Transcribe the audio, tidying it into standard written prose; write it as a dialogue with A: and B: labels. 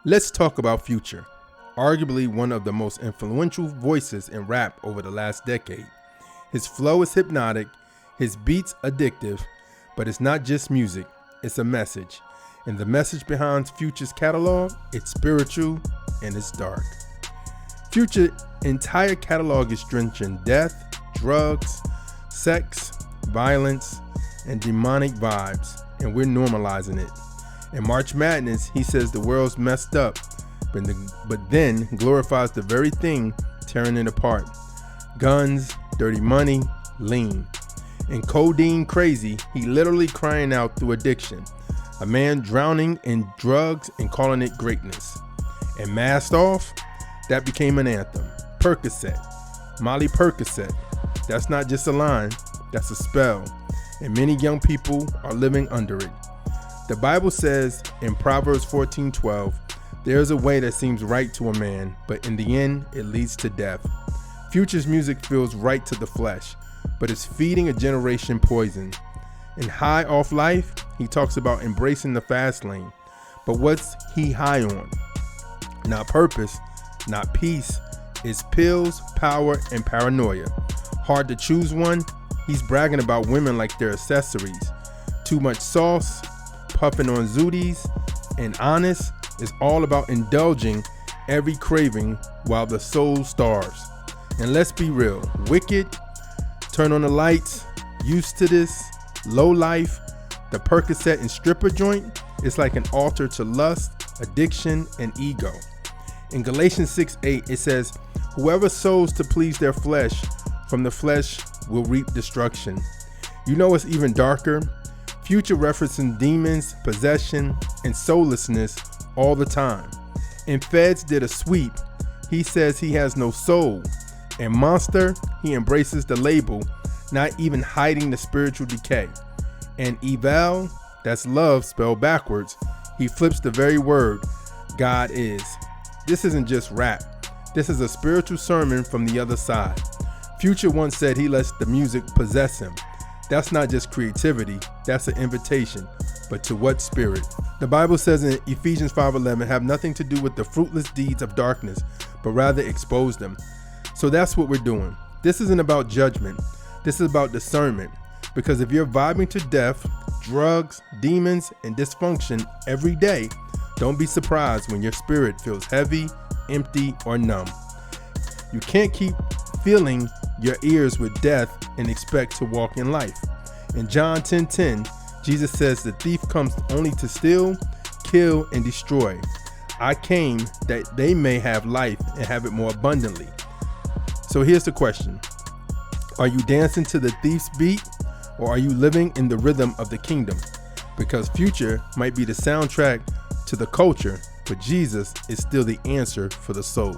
A: Let's talk about Future, arguably one of the most influential voices in rap over the last decade. His flow is hypnotic, his beats addictive, but it's not just music, it's a message. And the message behind Future's catalog, it's spiritual and it's dark. Future's entire catalog is drenched in death, drugs, sex, violence, and demonic vibes, and we're normalizing it. In March Madness, he says the world's messed up, but then glorifies the very thing tearing it apart. Guns, dirty money, lean. In Codeine Crazy, he literally crying out through addiction. A man drowning in drugs and calling it greatness. And Masked Off, that became an anthem. Percocet, Molly Percocet. That's not just a line, that's a spell. And many young people are living under it. The Bible says in Proverbs 14:12, there is a way that seems right to a man, but in the end, it leads to death. Future's music feels right to the flesh, but it's feeding a generation poison. In High Off Life, he talks about embracing the fast lane. But what's he high on? Not purpose, not peace. It's pills, power, and paranoia. Hard to choose one. He's bragging about women like they're accessories. Too much sauce, puffing on zooties, and honest is all about indulging every craving while the soul starves. And let's be real, Wicked, Turn on the Lights, Used to This, Low Life, the Percocet and stripper joint is like an altar to lust, addiction, and ego. In Galatians 6:8, it says, whoever sows to please their flesh, from the flesh will reap destruction. You know what's even darker? Future referencing demons, possession, and soullessness all the time. And Feds did a sweep. He says he has no soul. And Monster, he embraces the label, not even hiding the spiritual decay. And Eval, that's love spelled backwards, he flips the very word God is. This isn't just rap. This is a spiritual sermon from the other side. Future once said he lets the music possess him. That's not just creativity, that's an invitation. But to what spirit? The Bible says in Ephesians 5:11, have nothing to do with the fruitless deeds of darkness, but rather expose them. So that's what we're doing. This isn't about judgment. This is about discernment. Because if you're vibing to death, drugs, demons, and dysfunction every day, don't be surprised when your spirit feels heavy, empty, or numb. You can't keep filling your ears with death and expect to walk in life. In John 10:10, Jesus says the thief comes only to steal, kill, and destroy. I came that they may have life and have it more abundantly. So here's the question. Are you dancing to the thief's beat, or are you living in the rhythm of the kingdom? Because Future might be the soundtrack to the culture, but Jesus is still the answer for the soul.